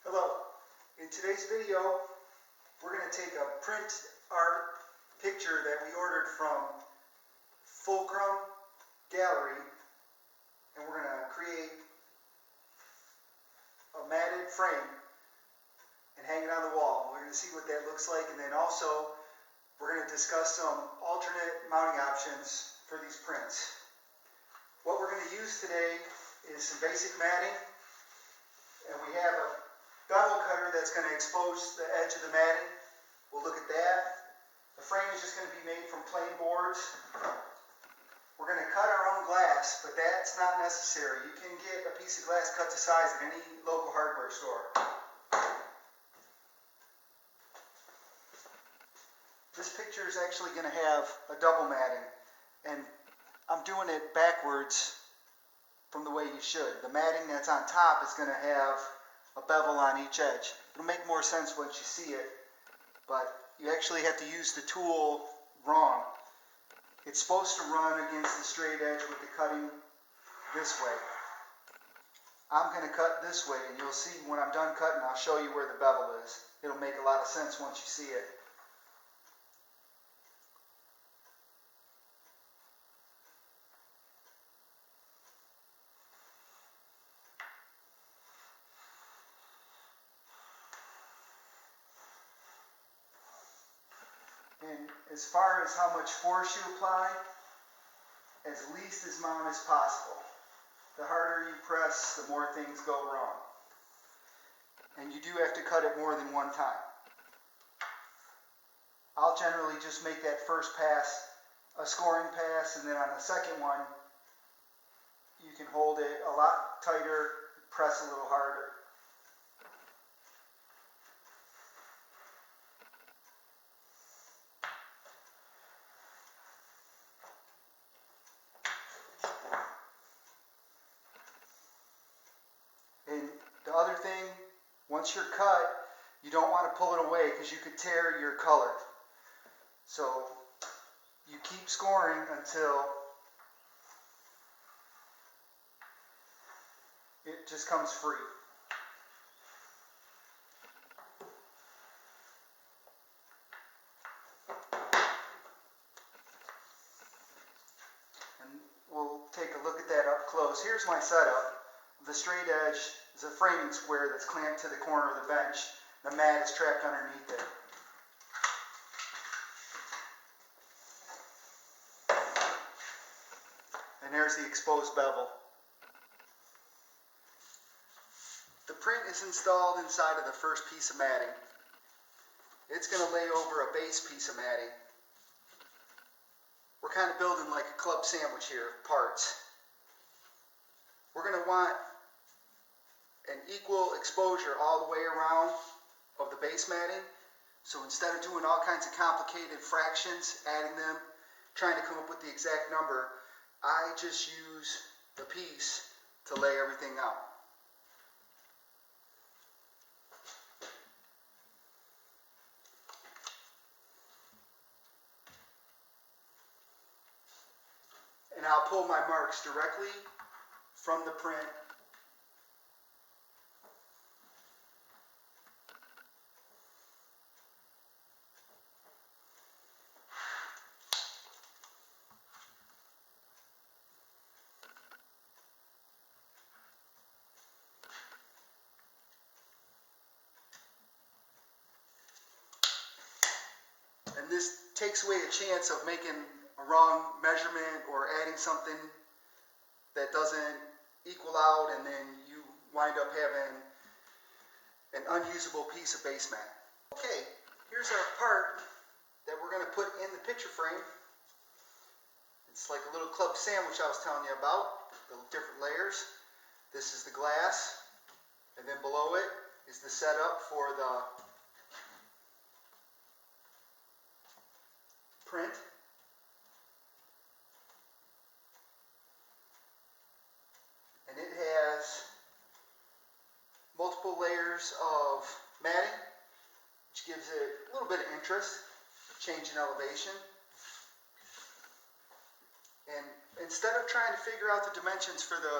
Hello. In today's video, we're going to take a print art picture that we ordered from Fulcrum Gallery, and we're going to create a matted frame and hang it on the wall. We're going to see what that looks like, and then also we're going to discuss some alternate mounting options for these prints. What we're going to use today is some basic matting, and we have a bevel cutter that's going to expose the edge of the matting. We'll look at that. The frame is just going to be made from plain boards. We're going to cut our own glass, but that's not necessary. You can get a piece of glass cut to size at any local hardware store. This picture is actually going to have a double matting, and I'm doing it backwards from the way you should. The matting that's on top is going to have a bevel on each edge. It'll make more sense once you see it, but you actually have to use the tool wrong. It's supposed to run against the straight edge with the cutting this way. I'm going to cut this way, and you'll see when I'm done cutting, I'll show you where the bevel is. It'll make a lot of sense once you see it. And as far as how much force you apply, as least amount as possible. The harder you press, the more things go wrong. And you do have to cut it more than one time. I'll generally just make that first pass a scoring pass, and then on the second one, you can hold it a lot tighter, press a little harder. And the other thing, once you're cut, you don't want to pull it away because you could tear your color. So you keep scoring until it just comes free. And we'll take a look at that up close. Here's my setup. The straight edge is a framing square that's clamped to the corner of the bench. The mat is trapped underneath it. And there's the exposed bevel. The print is installed inside of the first piece of matting. It's going to lay over a base piece of matting. We're kind of building like a club sandwich here, parts. We're going to want an equal exposure all the way around of the base matting. So instead of doing all kinds of complicated fractions, adding them, trying to come up with the exact number, I just use the piece to lay everything out. And I'll pull my marks directly from the print. And this takes away a chance of making a wrong measurement or adding something that doesn't equal out, and then you wind up having an unusable piece of base mat. Okay, here's our part that we're going to put in the picture frame. It's like a little club sandwich I was telling you about, the different layers. This is the glass, and then below it is the setup for the print. And it has multiple layers of matting, which gives it a little bit of interest, change in elevation. And instead of trying to figure out the dimensions for the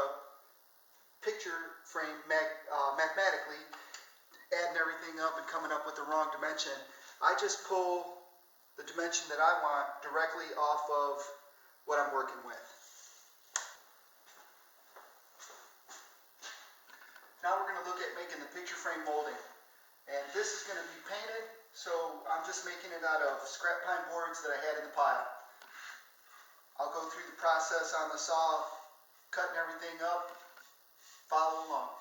picture frame mathematically, adding everything up and coming up with the wrong dimension. I just pull the dimension that I want directly off of what I'm working with. Now we're going to look at making the picture frame molding. And this is going to be painted, so I'm just making it out of scrap pine boards that I had in the pile. I'll go through the process on the saw, cutting everything up. Follow along.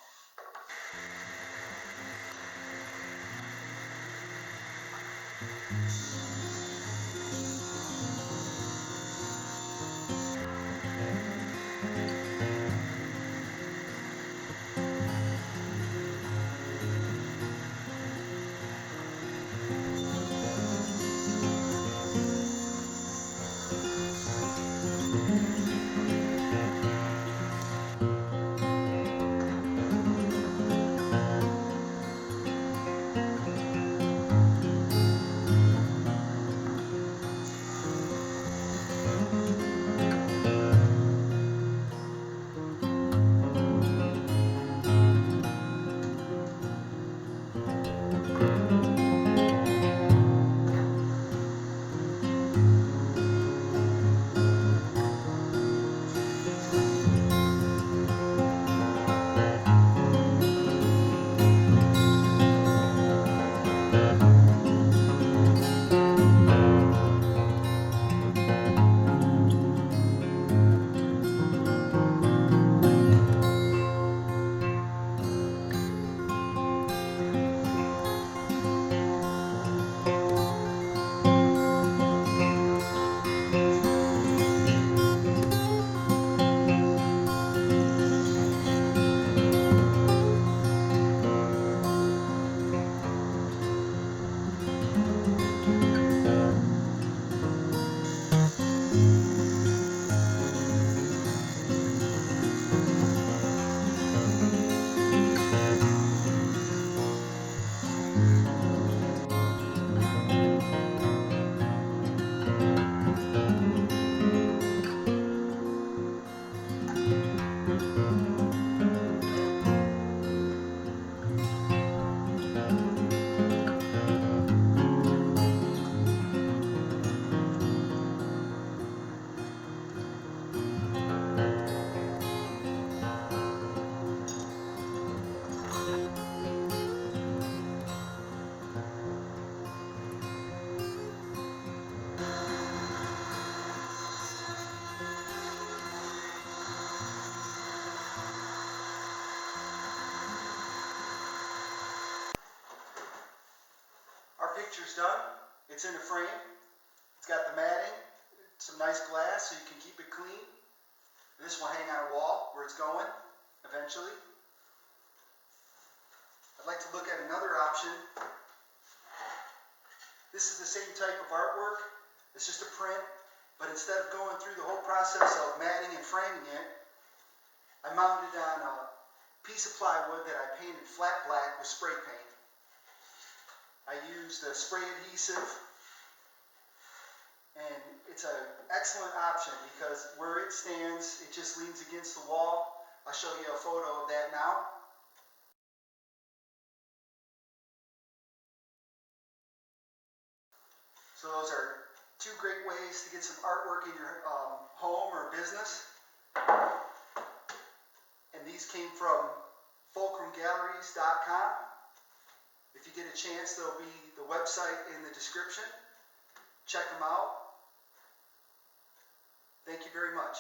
Our picture's done. It's in a frame. It's got the matting, some nice glass so you can keep it clean. This will hang on a wall where it's going eventually. I'd like to look at another option. This is the same type of artwork. It's just a print, but instead of going through the whole process of matting and framing it, I mounted it on a piece of plywood that I painted flat black with spray paint. I used a spray adhesive, and it's an excellent option because where it stands, it just leans against the wall. I'll show you a photo of that now. So those are two great ways to get some artwork in your home or business. And these came from fulcrumgalleries.com. If you get a chance, there'll be the website in the description. Check them out. Thank you very much.